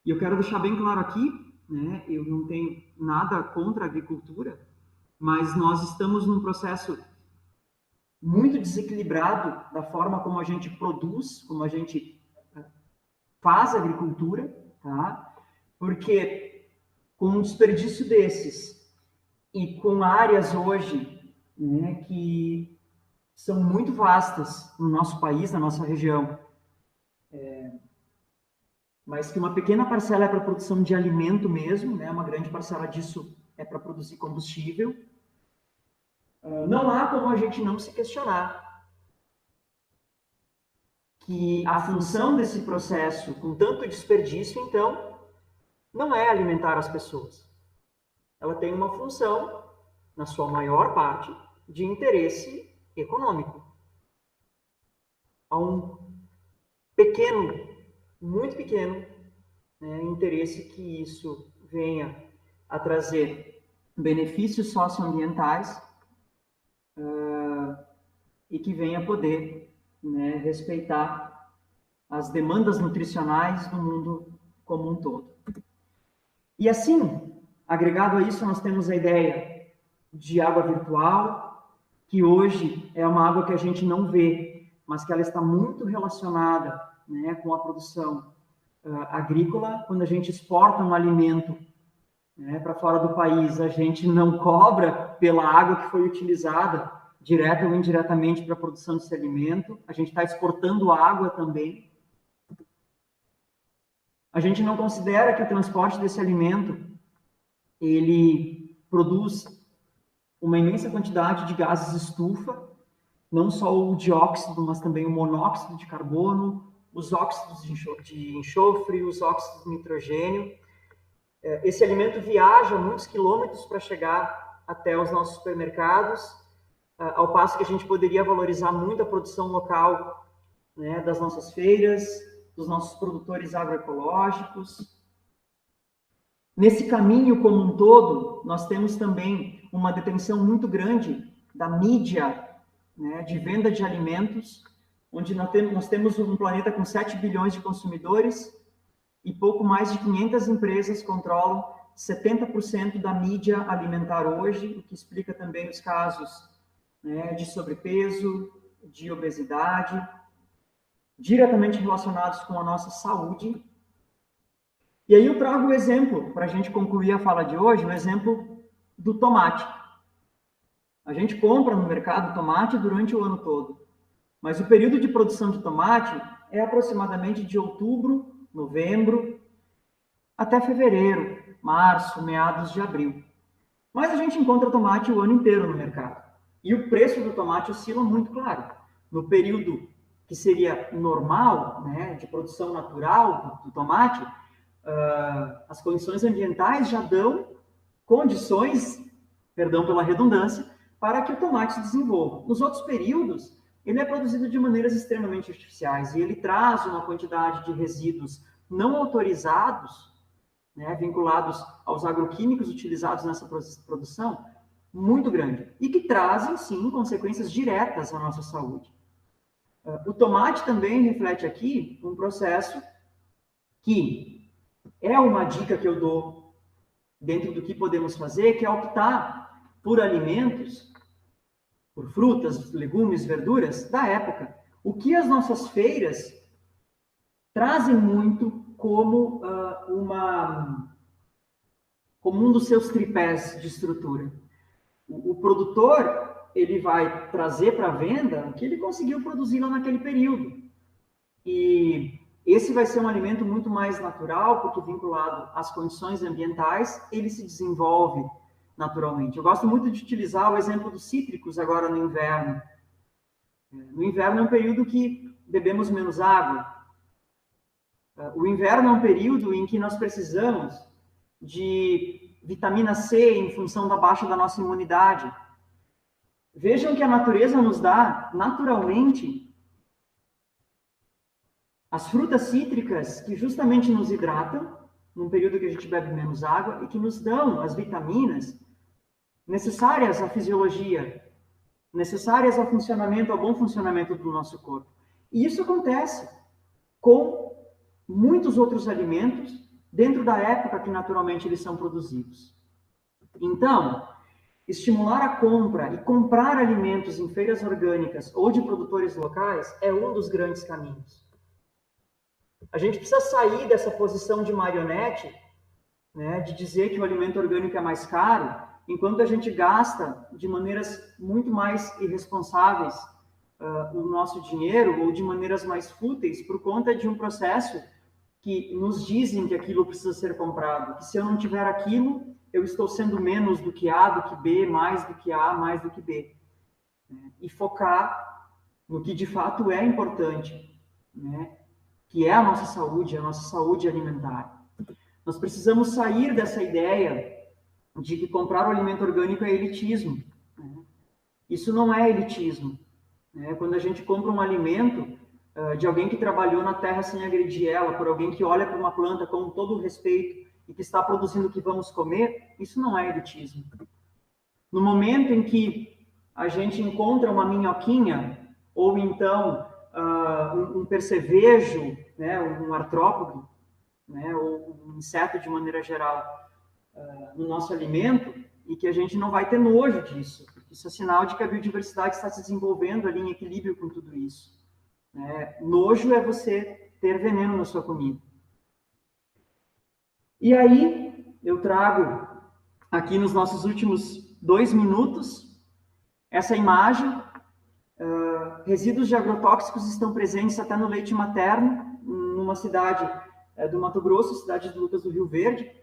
E eu quero deixar bem claro aqui, né? Eu não tenho nada contra a agricultura, mas nós estamos num processo muito desequilibrado da forma como a gente produz, como a gente faz agricultura, tá? Porque com um desperdício desses e com áreas hoje, né, que são muito vastas no nosso país, na nossa região, mas que uma pequena parcela é para produção de alimento mesmo, né, uma grande parcela disso é para produzir combustível, não há como a gente não se questionar que a função desse processo, com tanto desperdício, então, não é alimentar as pessoas. Ela tem uma função, na sua maior parte, de interesse econômico. Há um pequeno, muito pequeno, né, interesse que isso venha a trazer benefícios socioambientais e que venha poder, né, respeitar as demandas nutricionais do mundo como um todo. E assim, agregado a isso, nós temos a ideia de água virtual, que hoje é uma água que a gente não vê, mas que ela está muito relacionada, né, com a produção agrícola. Quando a gente exporta um alimento, né, para fora do país, a gente não cobra pela água que foi utilizada, direta ou indiretamente, para a produção desse alimento. A gente está exportando água também. A gente não considera que o transporte desse alimento, ele produz uma imensa quantidade de gases estufa, não só o dióxido, mas também o monóxido de carbono, os óxidos de enxofre, os óxidos de nitrogênio. Esse alimento viaja muitos quilômetros para chegar até os nossos supermercados, ao passo que a gente poderia valorizar muito a produção local, né, das nossas feiras, dos nossos produtores agroecológicos. Nesse caminho como um todo, nós temos também uma detenção muito grande da mídia, né, de venda de alimentos, onde nós temos um planeta com 7 bilhões de consumidores e pouco mais de 500 empresas controlam 70% da mídia alimentar hoje, o que explica também os casos, né, de sobrepeso, de obesidade, diretamente relacionados com a nossa saúde. E aí eu trago o exemplo, para a gente concluir a fala de hoje, o exemplo do tomate. A gente compra no mercado tomate durante o ano todo, mas o período de produção de tomate é aproximadamente de outubro, novembro, até fevereiro, março, meados de abril. Mas a gente encontra tomate o ano inteiro no mercado. E o preço do tomate oscila muito, claro. No período que seria normal, né, de produção natural do tomate, as condições ambientais já dão condições, perdão pela redundância, para que o tomate se desenvolva. Nos outros períodos, ele é produzido de maneiras extremamente artificiais e ele traz uma quantidade de resíduos não autorizados, né, vinculados aos agroquímicos utilizados nessa produção, muito grande, e que trazem, sim, consequências diretas à nossa saúde. O tomate também reflete aqui um processo que é uma dica que eu dou dentro do que podemos fazer, que é optar por alimentos, por frutas, legumes, verduras da época. O que as nossas feiras trazem muito como um dos seus tripés de estrutura. O produtor, ele vai trazer para a venda o que ele conseguiu produzir lá naquele período. E esse vai ser um alimento muito mais natural, porque vinculado às condições ambientais, ele se desenvolve naturalmente. Eu gosto muito de utilizar o exemplo dos cítricos agora no inverno. No inverno é um período que bebemos menos água. O inverno é um período em que nós precisamos de vitamina C em função da baixa da nossa imunidade. Vejam que a natureza nos dá, naturalmente, as frutas cítricas que justamente nos hidratam, num período que a gente bebe menos água, e que nos dão as vitaminas necessárias à fisiologia, necessárias ao funcionamento, ao bom funcionamento do nosso corpo. E isso acontece com muitos outros alimentos dentro da época que naturalmente eles são produzidos. Então, estimular a compra e comprar alimentos em feiras orgânicas ou de produtores locais é um dos grandes caminhos. A gente precisa sair dessa posição de marionete, né, de dizer que o alimento orgânico é mais caro, enquanto a gente gasta de maneiras muito mais irresponsáveis o nosso dinheiro, ou de maneiras mais fúteis, por conta de um processo que nos dizem que aquilo precisa ser comprado, que se eu não tiver aquilo, eu estou sendo menos do que A, do que B, mais do que A, mais do que B. E focar no que de fato é importante, né? Que é a nossa saúde alimentar. Nós precisamos sair dessa ideia de que comprar o alimento orgânico é elitismo. Né? Isso não é elitismo. Né? Quando a gente compra um alimento de alguém que trabalhou na terra sem agredir ela, por alguém que olha para uma planta com todo o respeito e que está produzindo o que vamos comer, isso não é elitismo. No momento em que a gente encontra uma minhoquinha, ou então um percevejo, né, um artrópode, né, ou um inseto de maneira geral, no nosso alimento, e que a gente não vai ter nojo disso. Isso é sinal de que a biodiversidade está se desenvolvendo ali em equilíbrio com tudo isso. Nojo é você ter veneno na sua comida. E aí, eu trago aqui nos nossos últimos 2 minutos essa imagem. Resíduos de agrotóxicos estão presentes até no leite materno, numa cidade do Mato Grosso, cidade de Lucas do Rio Verde,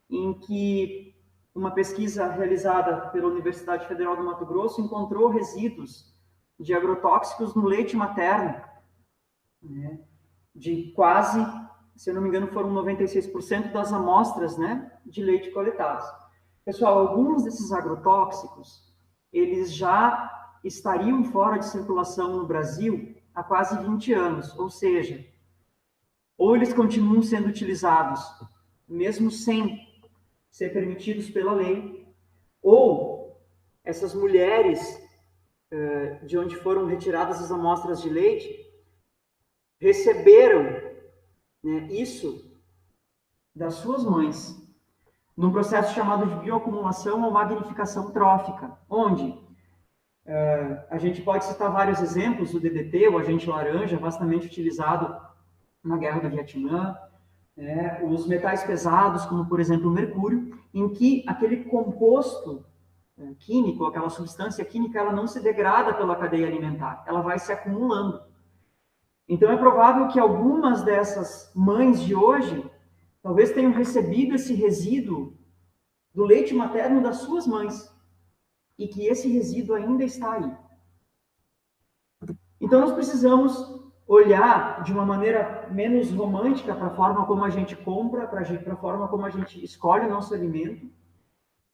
em que uma pesquisa realizada pela Universidade Federal do Mato Grosso encontrou resíduos de agrotóxicos no leite materno, né, de quase, se eu não me engano, foram 96% das amostras, né, de leite coletadas. Pessoal, alguns desses agrotóxicos, eles já estariam fora de circulação no Brasil há quase 20 anos, ou seja, ou eles continuam sendo utilizados, mesmo sem ser permitidos pela lei, ou essas mulheres de onde foram retiradas as amostras de leite receberam, né, isso das suas mães, num processo chamado de bioacumulação ou magnificação trófica, onde a gente pode citar vários exemplos, o DDT, o agente laranja, vastamente utilizado na Guerra do Vietnã, os metais pesados, como por exemplo o mercúrio, em que aquele composto químico, aquela substância química, ela não se degrada pela cadeia alimentar, ela vai se acumulando. Então é provável que algumas dessas mães de hoje talvez tenham recebido esse resíduo do leite materno das suas mães, e que esse resíduo ainda está aí. Então nós precisamos olhar de uma maneira menos romântica para a forma como a gente compra, para a forma como a gente escolhe o nosso alimento,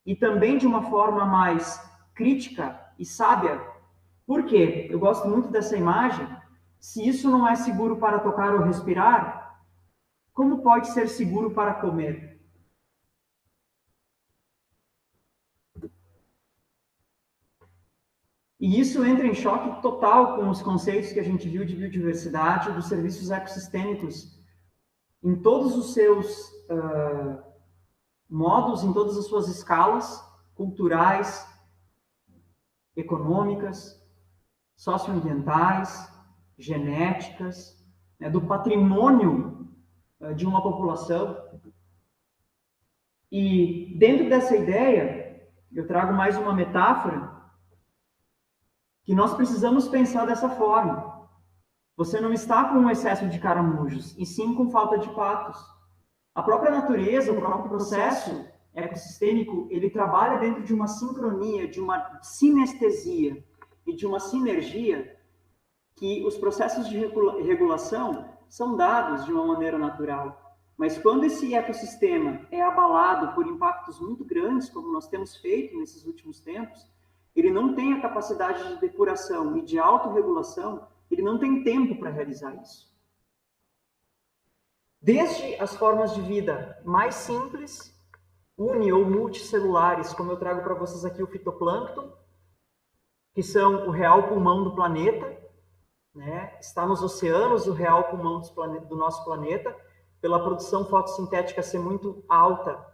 e também de uma forma mais crítica e sábia. Por quê? Eu gosto muito dessa imagem. Se isso não é seguro para tocar ou respirar, como pode ser seguro para comer? E isso entra em choque total com os conceitos que a gente viu de biodiversidade, dos serviços ecossistêmicos, em todos os seus modos, em todas as suas escalas, culturais, econômicas, socioambientais, genéticas, né, do patrimônio de uma população. E dentro dessa ideia, eu trago mais uma metáfora, que nós precisamos pensar dessa forma. Você não está com um excesso de caramujos, e sim com falta de patos. A própria natureza, o próprio processo ecossistêmico, ele trabalha dentro de uma sincronia, de uma sinestesia e de uma sinergia que os processos de regulação são dados de uma maneira natural. Mas quando esse ecossistema é abalado por impactos muito grandes, como nós temos feito nesses últimos tempos, ele não tem a capacidade de depuração e de autorregulação, ele não tem tempo para realizar isso. Desde as formas de vida mais simples, uni- ou multicelulares, como eu trago para vocês aqui o fitoplâncton, que são o real pulmão do planeta, né? Está nos oceanos o real pulmão do nosso planeta, pela produção fotossintética ser muito alta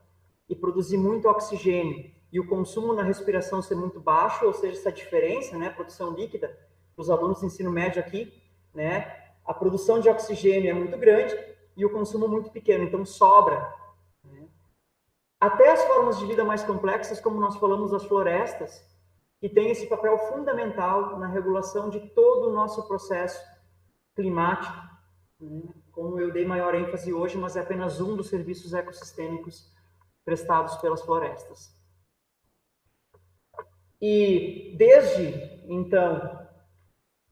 e produzir muito oxigênio, e o consumo na respiração ser muito baixo, ou seja, essa diferença, né, produção líquida, para os alunos do ensino médio aqui, né, a produção de oxigênio é muito grande e o consumo muito pequeno, então sobra. Né? Até as formas de vida mais complexas, como nós falamos das florestas, que tem esse papel fundamental na regulação de todo o nosso processo climático, né? Como eu dei maior ênfase hoje, mas é apenas um dos serviços ecossistêmicos prestados pelas florestas. E desde, então,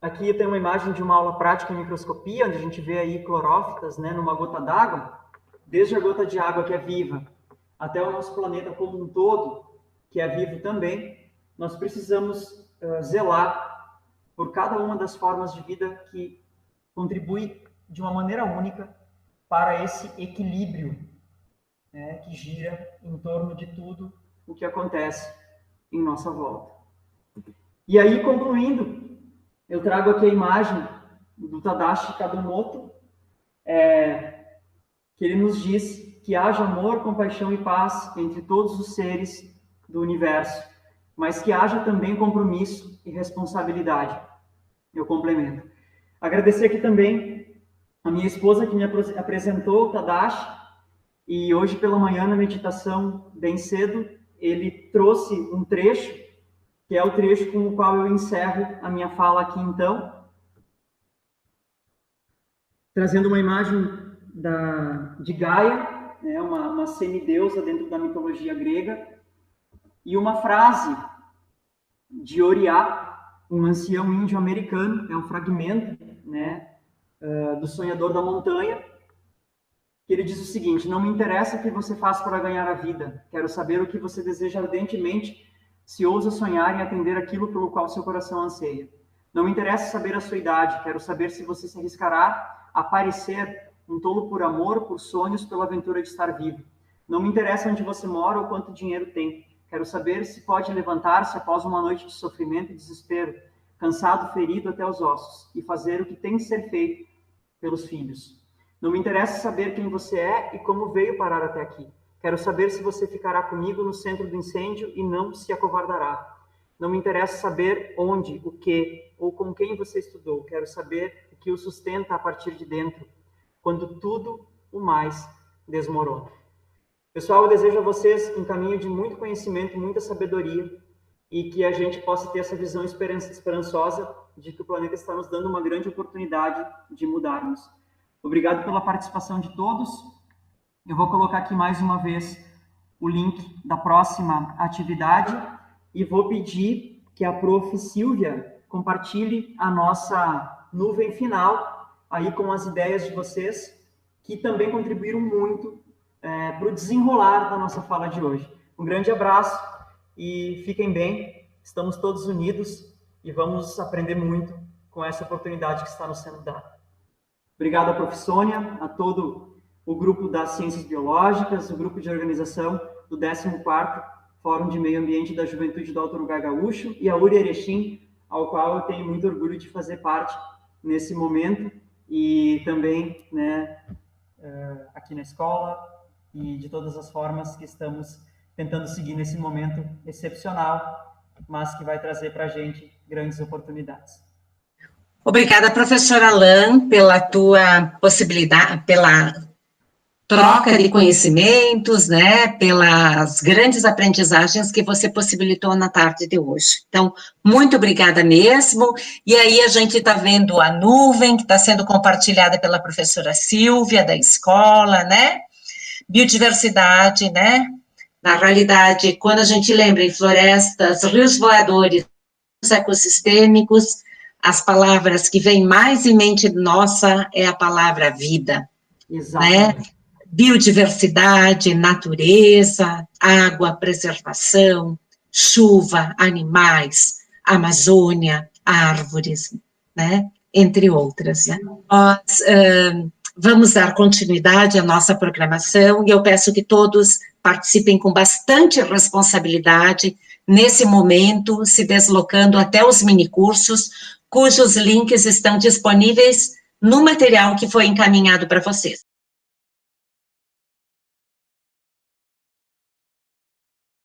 aqui eu tenho uma imagem de uma aula prática em microscopia, onde a gente vê aí clorófitas, né, numa gota d'água, desde a gota de água que é viva, até o nosso planeta como um todo, que é vivo também, nós precisamos zelar por cada uma das formas de vida que contribui de uma maneira única para esse equilíbrio, né, que gira em torno de tudo o que acontece em nossa volta. E aí, concluindo, eu trago aqui a imagem do Tadashi Kadomoto, que ele nos diz que haja amor, compaixão e paz entre todos os seres do universo, mas que haja também compromisso e responsabilidade. Eu complemento. Agradecer aqui também a minha esposa que me apresentou o Tadashi, e hoje pela manhã na meditação, bem cedo, ele trouxe um trecho, que é o trecho com o qual eu encerro a minha fala aqui então, trazendo uma imagem de Gaia, né, uma semideusa dentro da mitologia grega, e uma frase de Oriá, um ancião índio-americano, é um fragmento, né, do Sonhador da Montanha, que ele diz o seguinte: não me interessa o que você faz para ganhar a vida, quero saber o que você deseja ardentemente, se ousa sonhar em atender aquilo pelo qual seu coração anseia. Não me interessa saber a sua idade, quero saber se você se arriscará a parecer um tolo por amor, por sonhos, pela aventura de estar vivo. Não me interessa onde você mora ou quanto dinheiro tem, quero saber se pode levantar-se após uma noite de sofrimento e desespero, cansado, ferido até os ossos, e fazer o que tem que ser feito pelos filhos. Não me interessa saber quem você é e como veio parar até aqui. Quero saber se você ficará comigo no centro do incêndio e não se acovardará. Não me interessa saber onde, o que ou com quem você estudou. Quero saber o que o sustenta a partir de dentro, quando tudo o mais desmorona. Pessoal, eu desejo a vocês um caminho de muito conhecimento, muita sabedoria, e que a gente possa ter essa visão esperançosa de que o planeta está nos dando uma grande oportunidade de mudarmos. Obrigado pela participação de todos. Eu vou colocar aqui mais uma vez o link da próxima atividade e vou pedir que a prof. Silvia compartilhe a nossa nuvem final aí com as ideias de vocês, que também contribuíram muito para o desenrolar da nossa fala de hoje. Um grande abraço e fiquem bem, estamos todos unidos e vamos aprender muito com essa oportunidade que está nos sendo dada. Obrigado à prof. Sônia, a todo o grupo das Ciências Biológicas, o grupo de organização do 14º Fórum de Meio Ambiente da Juventude do Alto Uruguai Gaúcho e a URI Erechim, ao qual eu tenho muito orgulho de fazer parte nesse momento e também, né, aqui na escola e de todas as formas que estamos tentando seguir nesse momento excepcional, mas que vai trazer para a gente grandes oportunidades. Obrigada, professora Alain, pela tua possibilidade, pela troca de conhecimentos, né, pelas grandes aprendizagens que você possibilitou na tarde de hoje. Então, muito obrigada mesmo. E aí a gente está vendo a nuvem que está sendo compartilhada pela professora Silvia, da escola, né? Biodiversidade, né? Na realidade, quando a gente lembra em florestas, rios voadores, ecossistêmicos, as palavras que vêm mais em mente nossa é a palavra vida. Exatamente. Né? Biodiversidade, natureza, água, preservação, chuva, animais, Amazônia, árvores, né? Entre outras. Né? Nós vamos dar continuidade à nossa programação e eu peço que todos participem com bastante responsabilidade nesse momento, se deslocando até os minicursos, cujos links estão disponíveis no material que foi encaminhado para vocês.